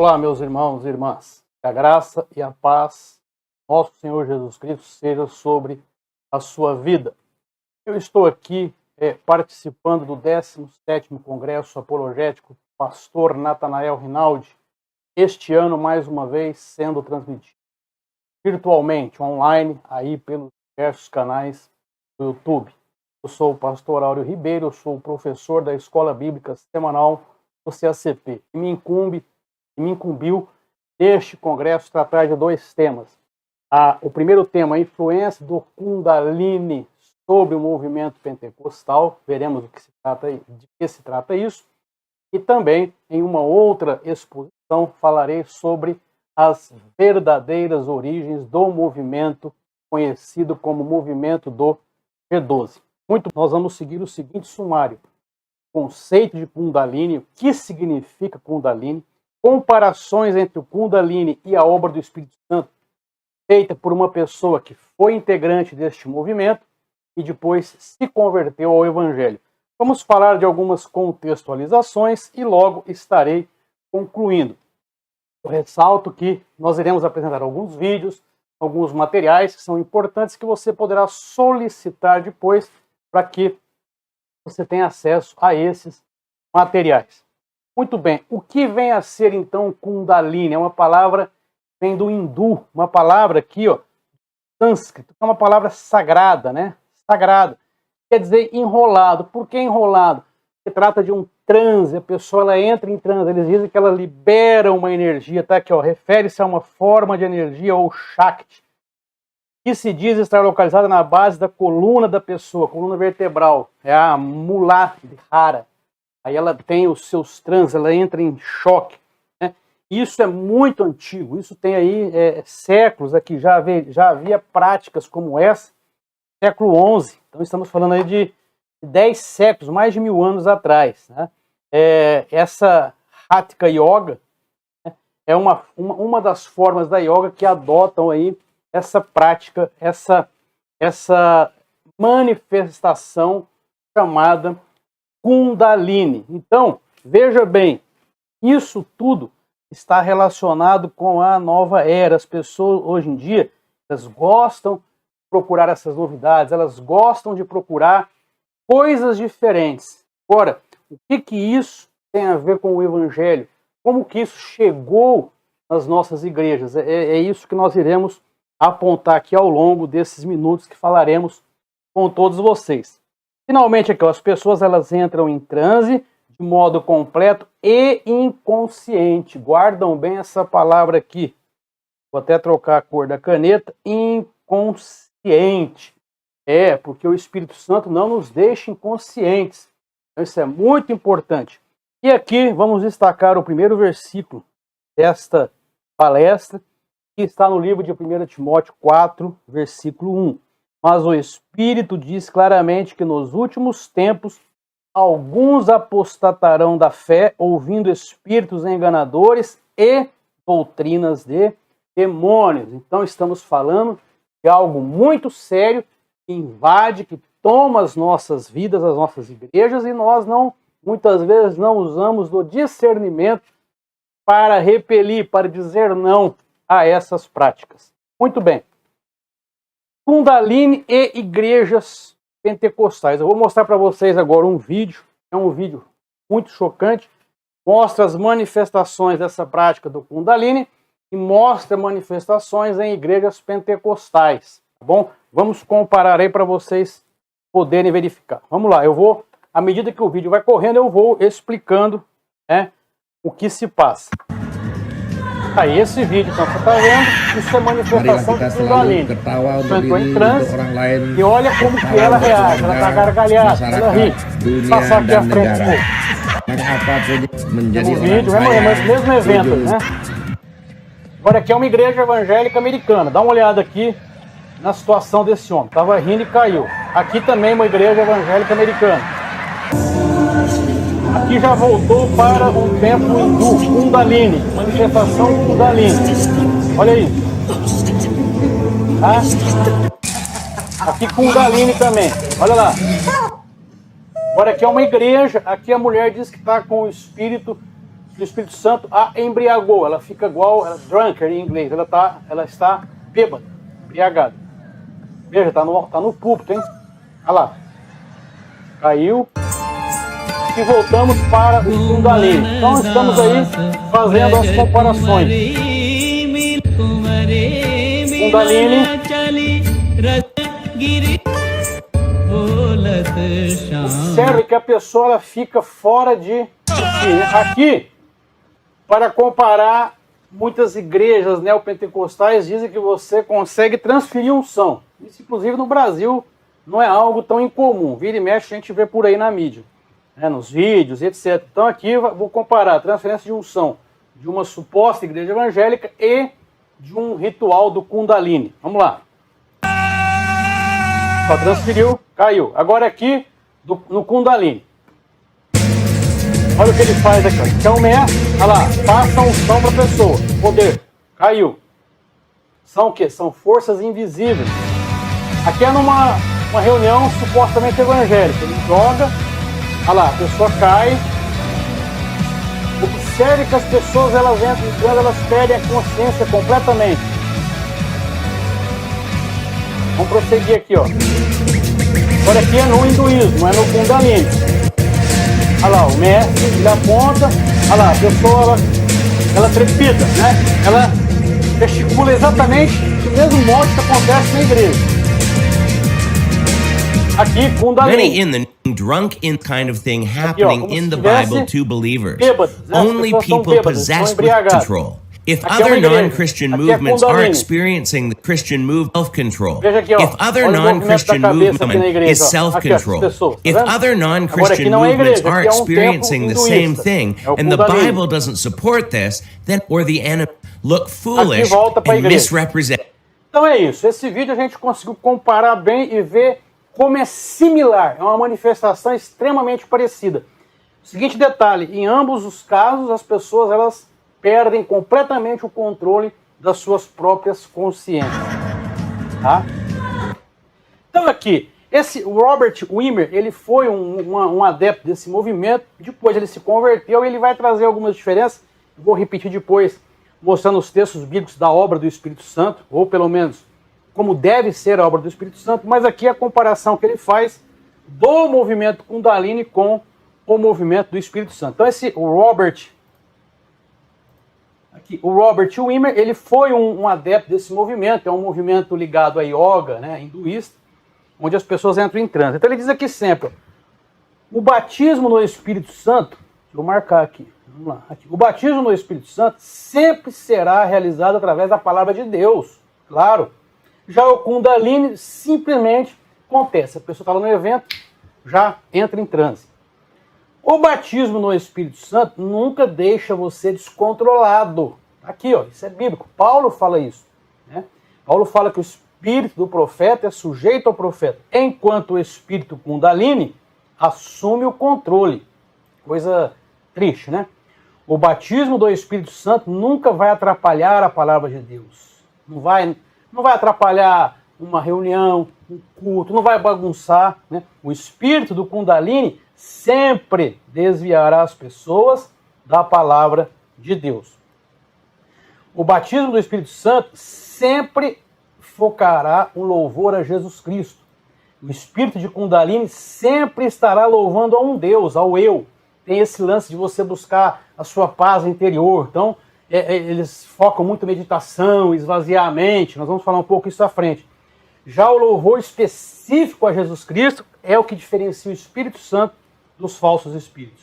Olá, meus irmãos e irmãs. Que a graça e a paz do nosso Senhor Jesus Cristo seja sobre a sua vida. Eu estou aqui participando do 17º Congresso Apologético Pastor Natanael Rinaldi, este ano, mais uma vez, sendo transmitido virtualmente, online, aí pelos diversos canais do YouTube. Eu sou o pastor Áureo Ribeiro, eu sou o professor da Escola Bíblica Semanal do CACP. E me incumbiu deste congresso tratar de dois temas. O primeiro tema, a influência do Kundalini sobre o movimento pentecostal. Veremos de que se trata isso. E também, em uma outra exposição, falarei sobre as verdadeiras origens do movimento conhecido como movimento do G12. Nós vamos seguir o seguinte sumário: conceito de Kundalini, o que significa Kundalini, comparações entre o Kundalini e a obra do Espírito Santo, feita por uma pessoa que foi integrante deste movimento e depois se converteu ao Evangelho. Vamos falar de algumas contextualizações e logo estarei concluindo. Eu ressalto que nós iremos apresentar alguns vídeos, alguns materiais que são importantes que você poderá solicitar depois para que você tenha acesso a esses materiais. Muito bem, o que vem a ser então Kundalini? É uma palavra que vem do hindu, uma palavra aqui, ó, sânscrito, é uma palavra sagrada, né? Sagrada. Quer dizer enrolado. Por que enrolado? Se trata de um transe, a pessoa ela entra em transe, eles dizem que ela libera uma energia, tá aqui, ó, refere-se a uma forma de energia ou Shakti, que se diz estar localizada na base da coluna da pessoa, coluna vertebral, é a Muladhara. Aí ela tem os seus transes, ela entra em choque, né? Isso é muito antigo, isso tem aí séculos aqui, já havia práticas como essa, século XI, então estamos falando aí de 10 séculos, mais de 1000 anos atrás, né? Essa Hatha Yoga, né, é uma das formas da yoga que adotam aí essa prática, essa manifestação chamada Kundalini. Então, veja bem, isso tudo está relacionado com a nova era. As pessoas hoje em dia, elas gostam de procurar essas novidades, elas gostam de procurar coisas diferentes. Agora, o que isso tem a ver com o Evangelho? Como que isso chegou nas nossas igrejas? É isso que nós iremos apontar aqui ao longo desses minutos que falaremos com todos vocês. Finalmente, aqui, as pessoas elas entram em transe de modo completo e inconsciente. Guardam bem essa palavra aqui. Vou até trocar a cor da caneta. Inconsciente. Porque o Espírito Santo não nos deixa inconscientes. Então, isso é muito importante. E aqui vamos destacar o primeiro versículo desta palestra, que está no livro de 1 Timóteo 4, versículo 1. Mas o Espírito diz claramente que nos últimos tempos alguns apostatarão da fé, ouvindo espíritos enganadores e doutrinas de demônios. Então estamos falando de algo muito sério que invade, que toma as nossas vidas, as nossas igrejas, e nós muitas vezes não usamos do discernimento para repelir, para dizer não a essas práticas. Muito bem. Kundalini e igrejas pentecostais. Eu vou mostrar para vocês agora um vídeo. É um vídeo muito chocante. Mostra as manifestações dessa prática do Kundalini e mostra manifestações em igrejas pentecostais. Tá bom? Vamos comparar aí para vocês poderem verificar. Vamos lá. À medida que o vídeo vai correndo, eu vou explicando, né, o que se passa. Aí esse vídeo que você está vendo, isso é manifestação de Kundalini. Entrou em transe e olha como que ela reage, ela está gargalhada, ela ri. Vou passar aqui à frente no vídeo, é o mesmo evento, né? Agora aqui é uma igreja evangélica americana, dá uma olhada aqui na situação desse homem, estava rindo e caiu. Aqui também uma igreja evangélica americana. Aqui já voltou para um templo hindu, Kundalini, manifestação Kundalini. Olha aí. Tá? Aqui Kundalini também, olha lá. Agora aqui é uma igreja, aqui a mulher diz que está com o espírito do Espírito Santo a embriagou. Ela fica igual, drunker em inglês, ela está bêbada, embriagada. Veja, está no púlpito, hein? Olha lá. Caiu. E voltamos para o Kundalini. Então estamos aí fazendo as comparações. Kundalini observe que a pessoa ela fica fora de aqui, para comparar, muitas igrejas neopentecostais dizem que você consegue transferir unção. Isso, inclusive, no Brasil não é algo tão incomum. Vira e mexe, a gente vê por aí na mídia, nos vídeos, etc. Então aqui vou comparar a transferência de unção de uma suposta igreja evangélica e de um ritual do Kundalini. Vamos lá. Só transferiu, caiu. Agora aqui, no Kundalini. Olha o que ele faz aqui. Então o mestre, olha lá, passa a unção para a pessoa. Poder, caiu. São o quê? São forças invisíveis. Aqui é numa reunião supostamente evangélica. Ele joga, olha lá, a pessoa cai. Observe que as pessoas, elas entram entrando, elas perdem a consciência completamente. Vamos prosseguir aqui, ó. Agora aqui é no hinduísmo, é no Kundalini. Olha lá, o mestre, ele aponta. Olha lá, a pessoa, ela trepida, né? Ela gesticula exatamente do mesmo modo que acontece na igreja. Aqui, Kundalini. Many in the drunk in kind of thing happening in the Bible to believers. Only people possessed with control. If other non-Christian movements are experiencing the Christian move self-control, if other non-Christian movement is self-control, if other non-Christian movements are experiencing the same thing, and the Bible doesn't support this, then or the enemy look foolish and misrepresent. Então é isso. Esse vídeo a gente conseguiu comparar bem e ver como é similar, é uma manifestação extremamente parecida. Seguinte detalhe, em ambos os casos as pessoas elas perdem completamente o controle das suas próprias consciências. Tá? Então aqui, o Robert Wimmer, ele foi um adepto desse movimento, depois ele se converteu e ele vai trazer algumas diferenças, vou repetir depois, mostrando os textos bíblicos da obra do Espírito Santo, ou pelo menos como deve ser a obra do Espírito Santo, mas aqui a comparação que ele faz do movimento Kundalini com o movimento do Espírito Santo. Então o Robert Wimmer, ele foi um adepto desse movimento, é um movimento ligado a yoga, hinduísta, onde as pessoas entram em transe. Então ele diz aqui sempre, o batismo no Espírito Santo, vou marcar aqui, vamos lá, aqui. O batismo no Espírito Santo sempre será realizado através da palavra de Deus, claro. Já o Kundalini simplesmente acontece, a pessoa está lá no evento, já entra em transe. O batismo no Espírito Santo nunca deixa você descontrolado. Aqui, ó, isso é bíblico. Paulo fala isso. Paulo fala que o espírito do profeta é sujeito ao profeta, enquanto o espírito Kundalini assume o controle. Coisa triste, né? O batismo do Espírito Santo nunca vai atrapalhar a palavra de Deus. Não vai atrapalhar uma reunião, um culto, não vai bagunçar. O espírito do Kundalini sempre desviará as pessoas da palavra de Deus. O batismo do Espírito Santo sempre focará o louvor a Jesus Cristo. O espírito de Kundalini sempre estará louvando a um Deus, ao eu. Tem esse lance de você buscar a sua paz interior. Então, eles focam muito em meditação, esvaziar a mente. Nós vamos falar um pouco isso à frente. Já o louvor específico a Jesus Cristo é o que diferencia o Espírito Santo dos falsos espíritos.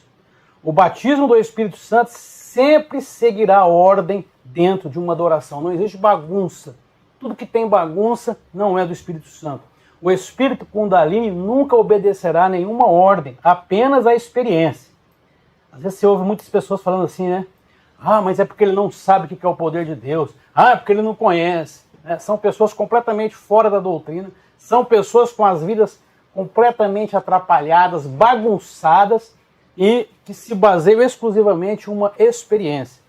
O batismo do Espírito Santo sempre seguirá a ordem dentro de uma adoração. Não existe bagunça. Tudo que tem bagunça não é do Espírito Santo. O Espírito Kundalini nunca obedecerá a nenhuma ordem, apenas a experiência. Às vezes você ouve muitas pessoas falando assim, né? Ah, mas é porque ele não sabe o que é o poder de Deus. Ah, é porque ele não conhece. São pessoas completamente fora da doutrina. São pessoas com as vidas completamente atrapalhadas, bagunçadas e que se baseiam exclusivamente em uma experiência.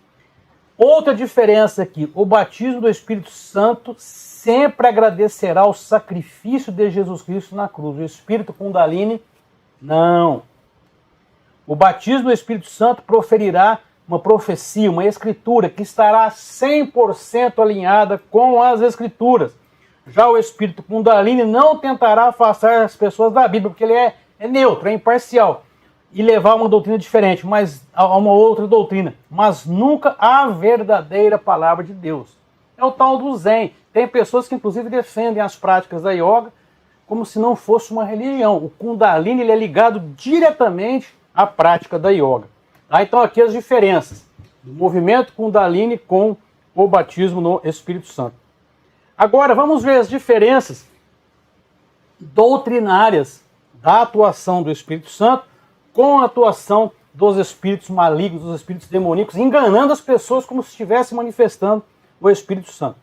Outra diferença aqui, o batismo do Espírito Santo sempre agradecerá o sacrifício de Jesus Cristo na cruz. O Espírito Kundalini, não. O batismo do Espírito Santo proferirá uma profecia, uma escritura que estará 100% alinhada com as escrituras. Já o espírito Kundalini não tentará afastar as pessoas da Bíblia, porque ele é neutro, é imparcial, e levar uma doutrina diferente, mas a uma outra doutrina, mas nunca a verdadeira palavra de Deus. É o tal do Zen. Tem pessoas que inclusive defendem as práticas da yoga como se não fosse uma religião. O Kundalini ele é ligado diretamente à prática da yoga. Tá? Então aqui as diferenças do movimento Kundalini com o batismo no Espírito Santo. Agora vamos ver as diferenças doutrinárias da atuação do Espírito Santo com a atuação dos espíritos malignos, dos espíritos demoníacos, enganando as pessoas como se estivesse manifestando o Espírito Santo.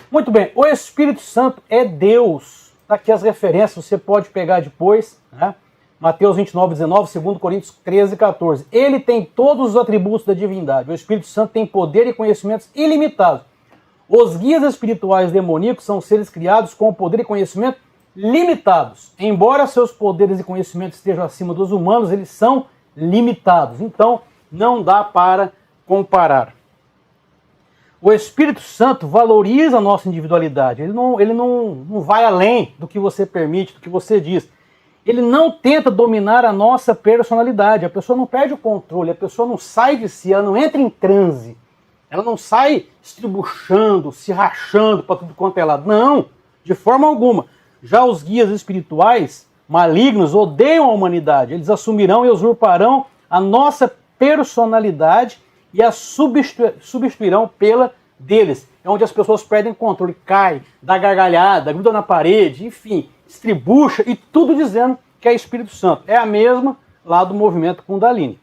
Muito bem, o Espírito Santo é Deus. Está aqui as referências, você pode pegar depois, né? Mateus 29, 19, 2 Coríntios 13, 14. Ele tem todos os atributos da divindade. O Espírito Santo tem poder e conhecimentos ilimitados. Os guias espirituais demoníacos são seres criados com poder e conhecimento limitados. Embora seus poderes e conhecimentos estejam acima dos humanos, eles são limitados. Então, não dá para comparar. O Espírito Santo valoriza a nossa individualidade. Ele não vai além do que você permite, do que você diz. Ele não tenta dominar a nossa personalidade. A pessoa não perde o controle, a pessoa não sai de si, ela não entra em transe. Ela não sai estribuchando, se rachando para tudo quanto é lado. Não, de forma alguma. Já os guias espirituais malignos odeiam a humanidade. Eles assumirão e usurparão a nossa personalidade e a substituirão pela deles. É onde as pessoas perdem controle, caem, dá gargalhada, gruda na parede, enfim, estribucha e tudo dizendo que é Espírito Santo. É a mesma lá do movimento Kundalini.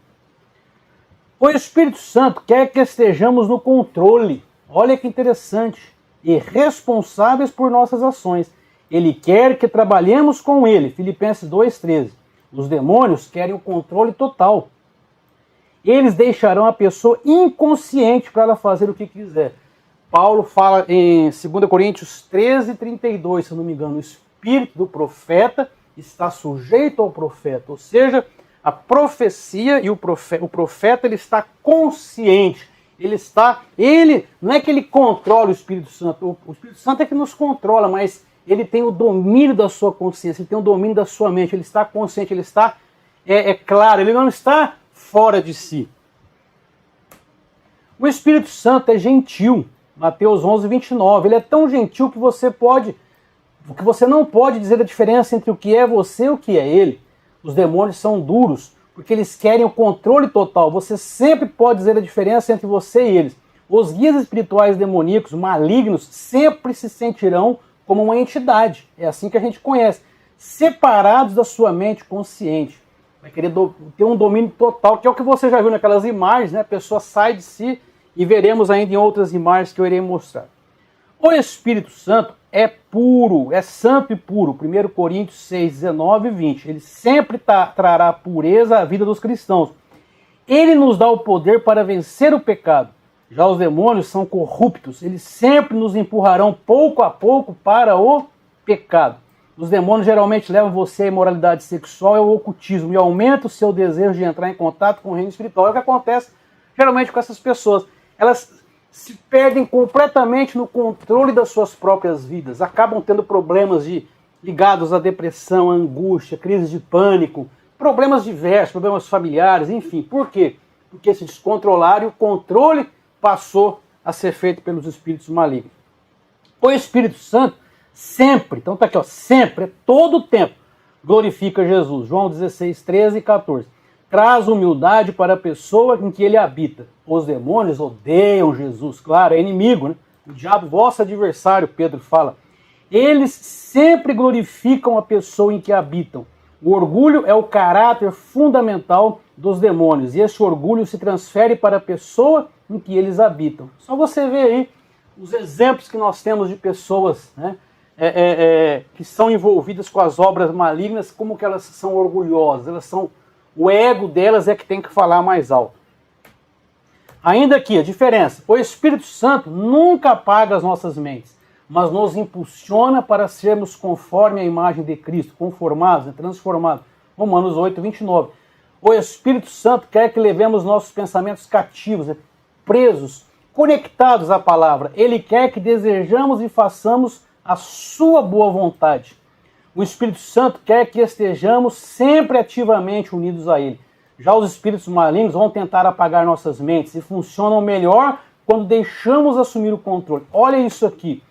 O Espírito Santo quer que estejamos no controle. Olha que interessante. E responsáveis por nossas ações. Ele quer que trabalhemos com ele. Filipenses 2,13. Os demônios querem o controle total. Eles deixarão a pessoa inconsciente para ela fazer o que quiser. Paulo fala em 2 Coríntios 13:32, se eu não me engano, o espírito do profeta está sujeito ao profeta, ou seja, a profecia e o profeta ele está consciente, ele não é que ele controla o Espírito Santo, o Espírito Santo é que nos controla, mas ele tem o domínio da sua consciência, ele tem o domínio da sua mente, ele está consciente, ele está, claro, ele não está fora de si. O Espírito Santo é gentil, Mateus 11:29, ele é tão gentil que você não pode dizer a diferença entre o que é você e o que é ele. Os demônios são duros, porque eles querem o controle total. Você sempre pode dizer a diferença entre você e eles. Os guias espirituais demoníacos, malignos, sempre se sentirão como uma entidade. É assim que a gente conhece. Separados da sua mente consciente. Vai querer ter um domínio total, que é o que você já viu naquelas imagens, né? A pessoa sai de si e veremos ainda em outras imagens que eu irei mostrar. O Espírito Santo é puro, é santo e puro. 1 Coríntios 6, 19 e 20. Ele sempre trará pureza à vida dos cristãos. Ele nos dá o poder para vencer o pecado. Já os demônios são corruptos. Eles sempre nos empurrarão pouco a pouco para o pecado. Os demônios geralmente levam você à imoralidade sexual e ao ocultismo e aumentam o seu desejo de entrar em contato com o reino espiritual. É o que acontece geralmente com essas pessoas. Elas se perdem completamente no controle das suas próprias vidas, acabam tendo problemas ligados à depressão, à angústia, crise de pânico, problemas diversos, problemas familiares, enfim. Por quê? Porque se descontrolaram e o controle passou a ser feito pelos espíritos malignos. O Espírito Santo sempre, então está aqui, ó, sempre, todo o tempo, glorifica Jesus. João 16, 13 e 14. Traz humildade para a pessoa em que ele habita. Os demônios odeiam Jesus, claro, é inimigo, né? O diabo, vosso adversário, Pedro fala. Eles sempre glorificam a pessoa em que habitam. O orgulho é o caráter fundamental dos demônios, e esse orgulho se transfere para a pessoa em que eles habitam. Só você ver aí os exemplos que nós temos de pessoas, né, que são envolvidas com as obras malignas, como que elas são orgulhosas, o ego delas é que tem que falar mais alto. Ainda aqui, a diferença. O Espírito Santo nunca apaga as nossas mentes, mas nos impulsiona para sermos conforme a imagem de Cristo, conformados, transformados. Romanos 8, 29. O Espírito Santo quer que levemos nossos pensamentos cativos, presos, conectados à palavra. Ele quer que desejamos e façamos a sua boa vontade. O Espírito Santo quer que estejamos sempre ativamente unidos a ele. Já os espíritos malignos vão tentar apagar nossas mentes e funcionam melhor quando deixamos assumir o controle. Olha isso aqui.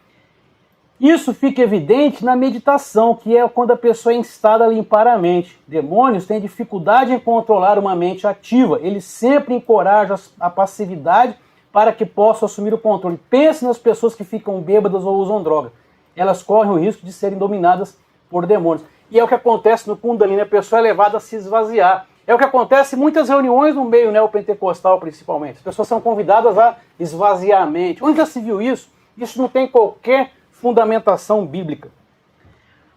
Isso fica evidente na meditação, que é quando a pessoa é instada a limpar a mente. Demônios têm dificuldade em controlar uma mente ativa. Eles sempre encorajam a passividade para que possam assumir o controle. Pense nas pessoas que ficam bêbadas ou usam droga. Elas correm o risco de serem dominadas por demônios. E é o que acontece no Kundalini, a pessoa é levada a se esvaziar. É o que acontece em muitas reuniões no meio neopentecostal, principalmente. As pessoas são convidadas a esvaziar a mente. Onde já se viu isso? Isso não tem qualquer fundamentação bíblica.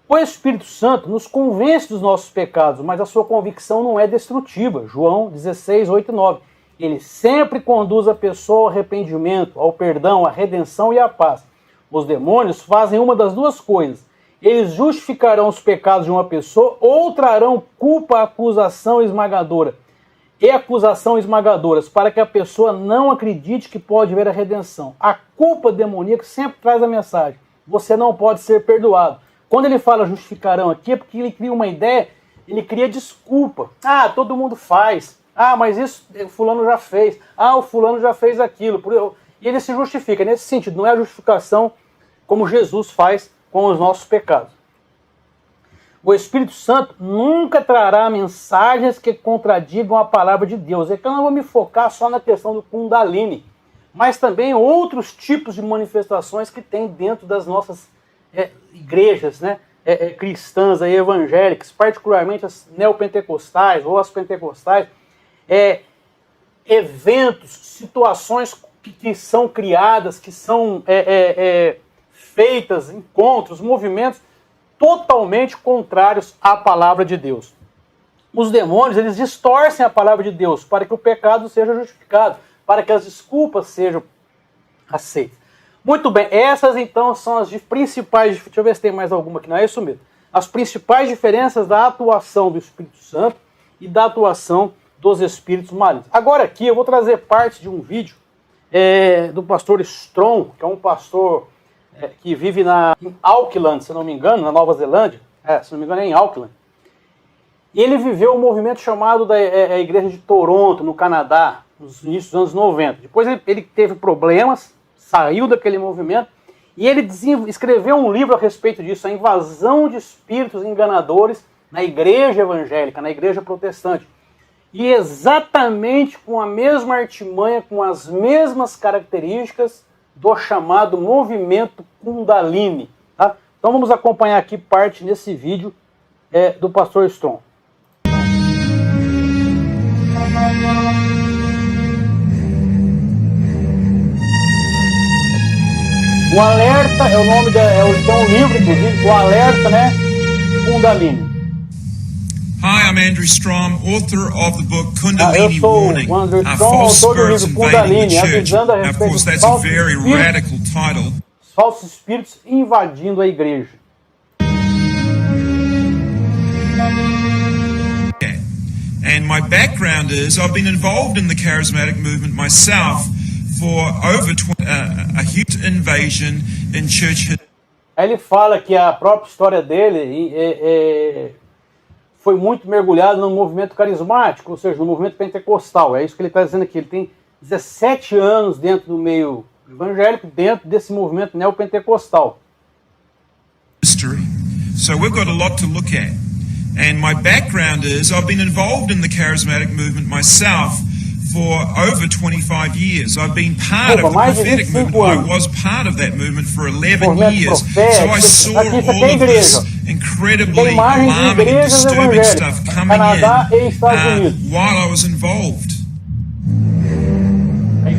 O Espírito Santo nos convence dos nossos pecados, mas a sua convicção não é destrutiva. João 16, 8 e 9. Ele sempre conduz a pessoa ao arrependimento, ao perdão, à redenção e à paz. Os demônios fazem uma das duas coisas. Eles justificarão os pecados de uma pessoa ou trarão culpa, acusação esmagadora. E acusação esmagadoras, para que a pessoa não acredite que pode ver a redenção. A culpa demoníaca sempre traz a mensagem: você não pode ser perdoado. Quando ele fala justificarão aqui, é porque ele cria uma ideia, ele cria desculpa. Ah, todo mundo faz. Ah, mas isso o fulano já fez. Ah, o fulano já fez aquilo. E ele se justifica. Nesse sentido, não é a justificação como Jesus faz com os nossos pecados. O Espírito Santo nunca trará mensagens que contradigam a palavra de Deus. É que eu não vou me focar só na questão do Kundalini, mas também outros tipos de manifestações que tem dentro das nossas igrejas, né, cristãs, evangélicas, particularmente as neopentecostais ou as pentecostais, eventos, situações que são criadas, que são feitas, encontros, movimentos totalmente contrários à palavra de Deus. Os demônios, eles distorcem a palavra de Deus para que o pecado seja justificado, para que as desculpas sejam aceitas. Muito bem, essas então são as principais, deixa eu ver se tem mais alguma aqui, não é isso mesmo. As principais diferenças da atuação do Espírito Santo e da atuação dos espíritos malignos. Agora aqui eu vou trazer parte de um vídeo do pastor Strong, que é um pastor que vive em Auckland, se não me engano, na Nova Zelândia, se não me engano é em Auckland. E ele viveu um movimento chamado da Igreja de Toronto, no Canadá, nos inícios dos anos 90. Depois ele teve problemas, saiu daquele movimento, e ele escreveu um livro a respeito disso, a invasão de espíritos enganadores na igreja evangélica, na igreja protestante. E exatamente com a mesma artimanha, com as mesmas características do chamado movimento Kundalini. Tá? Então vamos acompanhar aqui parte nesse vídeo do pastor Strong. O alerta é o nome tem um livro, inclusive, o alerta, né? Kundalini. Hi, I'm Andrew Strom, author of the book Kundalini eu sou Warning, o Andrew Strom, autor do livro Kundalini, avisando a Of respeito course, dos that's a very radical title. falsos espíritos invadindo a igreja. And my background is I've been involved in the charismatic movement myself for over a huge invasion in church history. Aí ele fala que a própria história dele foi muito mergulhado no movimento carismático, ou seja, no movimento pentecostal. É isso que ele está dizendo aqui. Ele tem 17 anos dentro do meio evangélico, dentro desse movimento neopentecostal. So we've got a lot to look at. And my background is I've been involved in the charismatic movement myself for over 25 years. I've been part of the prophetic movement. I was part of that movement for 11 years. So I saw all of this incredibly alarming and disturbing stuff coming in while I was involved.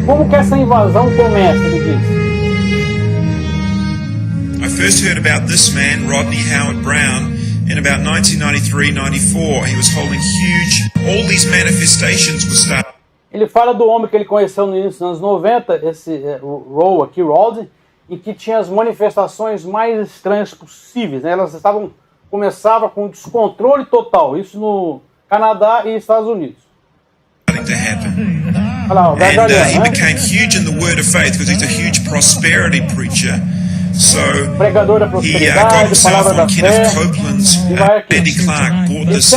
Como que essa invasão começa, ele diz? I first heard about this man, Rodney Howard-Browne, in about 1993-94. He was holding all these manifestations were starting. Ele fala do homem que ele conheceu no início dos anos 90, o Rodney, em que tinha as manifestações mais estranhas possíveis, né? Elas começavam com descontrole total, isso no Canadá e Estados Unidos. To happen. And he became huge in the word of faith because he's a huge prosperity preacher. So he got himself on Kenneth Copeland's Randy Clark bought this.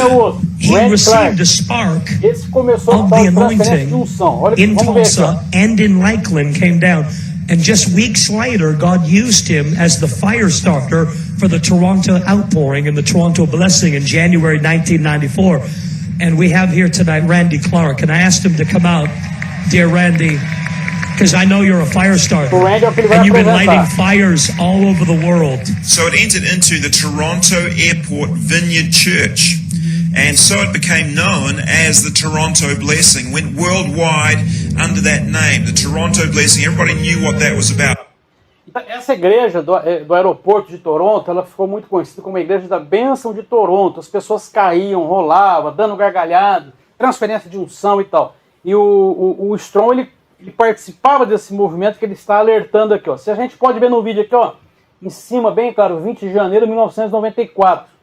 He received a spark of the anointing in Tulsa and in Lakeland came down. And just weeks later, God used him as the fire starter for the Toronto outpouring and the Toronto blessing in January 1994. And we have here tonight Randy Clark. And I asked him to come out, dear Randy, because I know you're a fire starter. And you've been lighting fires all over the world. So it entered into the Toronto Airport Vineyard Church. And so it became known as the Toronto Blessing. Went worldwide under that name, the Toronto Blessing. Everybody knew what that was about. Essa igreja do aeroporto de Toronto, ela ficou muito conhecida como a igreja da bênção de Toronto. As pessoas caíam, rolavam, dando gargalhada, transferência de unção e tal. E o Strong, ele participava desse movimento que ele está alertando aqui, ó. Se a gente pode ver no vídeo aqui, ó, em cima, bem claro, 20 de janeiro de 1994.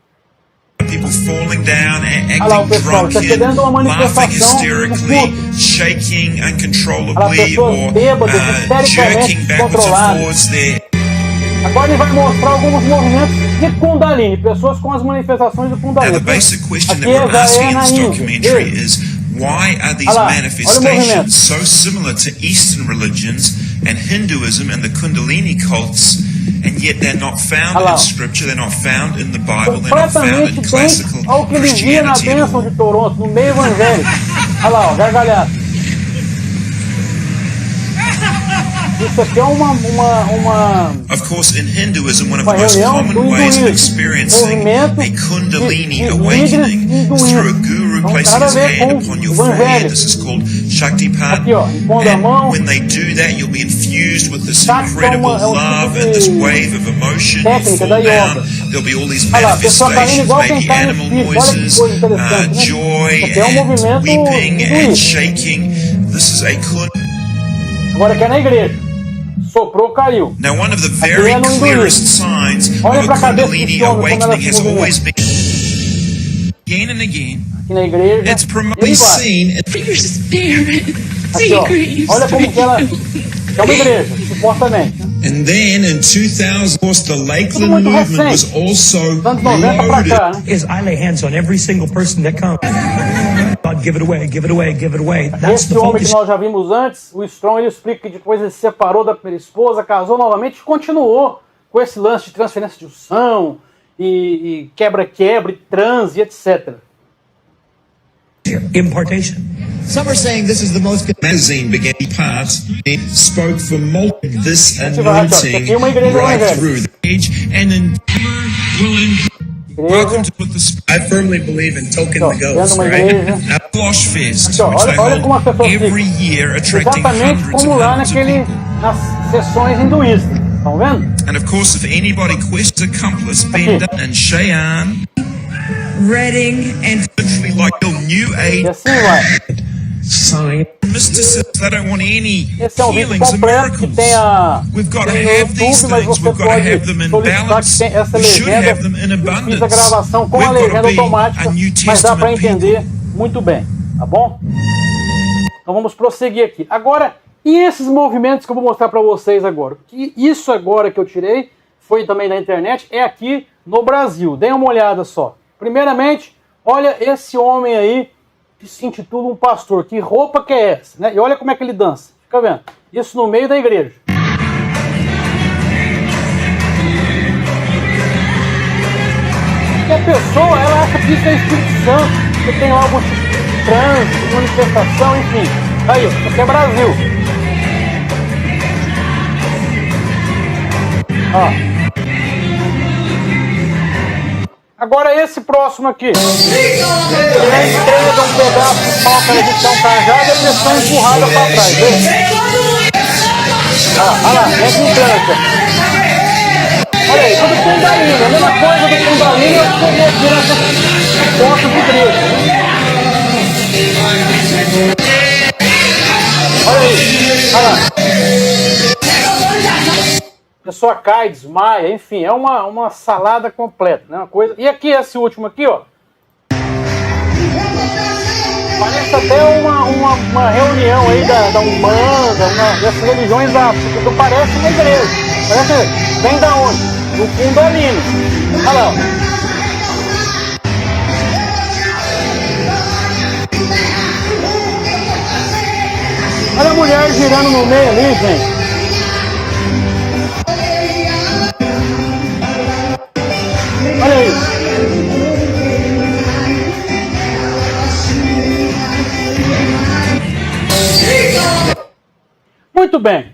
People falling down, acting drunken, laughing hysterically, shaking uncontrollably, or jerking backwards and forwards there. Agora ele vai mostrar alguns movimentos de Kundalini, pessoas com as manifestações de Kundalini. Now the basic question that we're asking in this documentary is, why are these manifestations so similar to Eastern religions and Hinduism and the Kundalini cults, and yet they're not found in Scripture, they're not found in the Bible, they're not found in classical Christianity at all? De Toronto, no meio evangélico. Olha lá, ó, gargalhada. Isso aqui é Of course, in Hinduism, one of the most common ways of experiencing a Kundalini awakening is through a guru placing his hand upon your forehead. This is called Shaktipat. And when they do that, you'll be infused with this incredible love and this wave of emotion. You fall down, there'll be all these manifestations, maybe animal noises, joy and weeping and shaking. This is a Kundalini. Agora aqui é na igreja. Soprou, caiu. Now, one of the very clearest signs of a Kundalini awakening has always been, again and again, it's promoted seen in your spirit. Aqui, ó. Olha como que ela é uma igreja, supostamente. And then in 2000, of course, the Lakeland movement was also promoted. Is I lay hands on every single person that comes. God, give it away, give it away, give it away. That's Esse the homem focus. que nós já vimos antes, o Strong, ele explica que depois ele se separou da primeira esposa, casou novamente e continuou com esse lance de transferência de unção e quebra-quebra, e transe, etc. Impartation. Some are saying this is the most magazine began parts and spoke for this anointing right through the age and then welcome to put the I firmly believe in token the ghost, right? Flosh Fest, which they hold every year, attracting hundreds of people. Nas sessões hinduístas, estão vendo? And of course, if anybody questions accomplice, Benda and Cheyenne, Reading and literally like the new age. E assim vai. Sign. Mysticism, they don't want any Esse é um vídeo healings and completo que miracles. tem We've got to tem have these YouTube, mas things. você We've got to pode have them in solicitar balance. que tem essa We should legenda. have them in Eu fiz a abundance. gravação com We've a got legenda to be automática, a New mas dá para Testament entender people. muito bem, tá bom? Então vamos prosseguir aqui. Agora, e esses movimentos que eu vou mostrar para vocês agora? Que isso agora que eu tirei, foi também na internet, é aqui no Brasil. Deem uma olhada só. Primeiramente, olha esse homem aí que se intitula um pastor. Que roupa que é essa? Né? E olha como é que ele dança. Fica vendo? Isso no meio da igreja. E a pessoa, ela acha que isso é Espírito Santo, que tem algum tipo de transe, manifestação, enfim. Aí, isso aqui é Brasil. Ó. Agora esse próximo aqui. Ele entrega um pedaço de pau para ele dar um cajado e a pessoa empurrada para trás. Olha lá, é de branca. Olha aí, tudo Kundalini. A mesma coisa do Kundalini é o que eu vi nessas fotos de igreja. Olha aí, olha lá. A pessoa cai, desmaia, enfim, é uma salada completa, né? Uma coisa. E aqui, esse último aqui, ó. parece até uma reunião aí da Umbanda, dessas religiões porque parece uma igreja. Parece, vem da onde? Do Kundalini. Olha lá. Olha a mulher girando no meio ali, gente. Olha isso. Muito bem.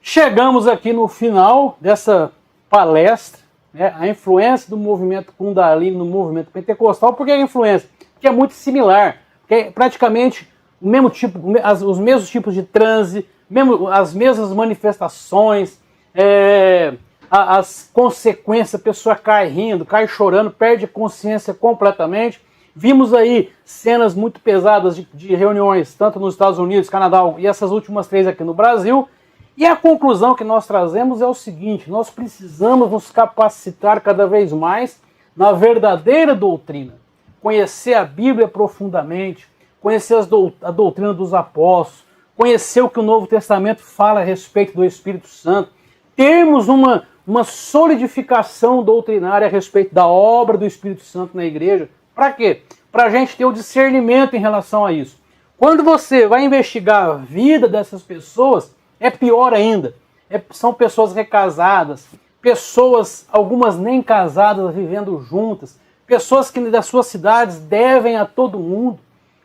Chegamos aqui no final dessa palestra, né, a influência do movimento Kundalini no movimento pentecostal. Por que a influência? Porque é muito similar. Porque é praticamente o mesmo tipo, os mesmos tipos de transe, as mesmas manifestações, as consequências, a pessoa cai rindo, cai chorando, perde a consciência completamente. Vimos aí cenas muito pesadas de reuniões, tanto nos Estados Unidos, Canadá e essas últimas 3 aqui no Brasil. E a conclusão que nós trazemos é o seguinte: nós precisamos nos capacitar cada vez mais na verdadeira doutrina. Conhecer a Bíblia profundamente, conhecer a doutrina dos apóstolos, conhecer o que o Novo Testamento fala a respeito do Espírito Santo, termos uma solidificação doutrinária a respeito da obra do Espírito Santo na igreja. Para quê? Para a gente ter o discernimento em relação a isso. Quando você vai investigar a vida dessas pessoas, é pior ainda. São pessoas recasadas, pessoas, algumas nem casadas, vivendo juntas, pessoas que das suas cidades devem a todo mundo,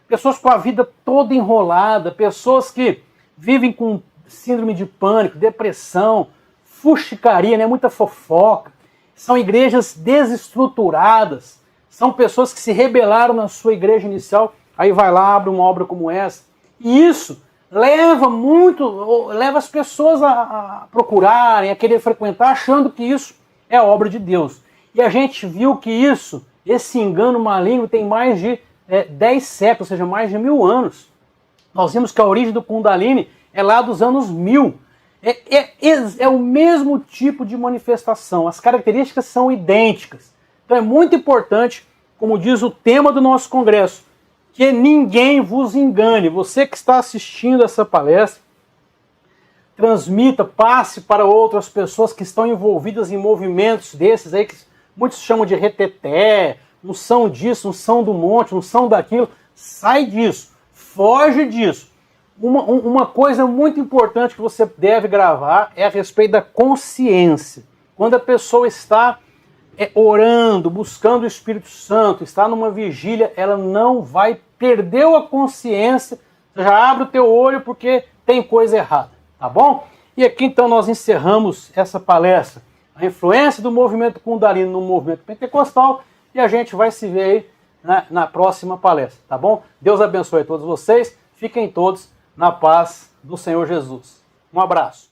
pessoas com a vida toda enrolada, pessoas que vivem com síndrome de pânico, depressão, fuxicaria, né? Muita fofoca. São igrejas desestruturadas. São pessoas que se rebelaram na sua igreja inicial, aí vai lá, abre uma obra como essa. E isso leva as pessoas a procurarem, a querer frequentar, achando que isso é a obra de Deus. E a gente viu que esse engano maligno tem mais de 10 séculos, ou seja, mais de 1000 anos. Nós vimos que a origem do Kundalini é lá dos anos 1000. É o mesmo tipo de manifestação, as características são idênticas. Então é muito importante, como diz o tema do nosso congresso, que ninguém vos engane. Você que está assistindo essa palestra, transmita, passe para outras pessoas que estão envolvidas em movimentos desses aí, que muitos chamam de reteté, não são disso, não são do monte, não são daquilo. Sai disso, foge disso. Uma coisa muito importante que você deve gravar é a respeito da consciência. Quando a pessoa está orando, buscando o Espírito Santo, está numa vigília, ela não vai perder a consciência, já abre o teu olho porque tem coisa errada, tá bom? E aqui então nós encerramos essa palestra, a influência do movimento Kundalini no movimento pentecostal, e a gente vai se ver aí na próxima palestra, tá bom? Deus abençoe a todos vocês, fiquem todos na paz do Senhor Jesus. Um abraço.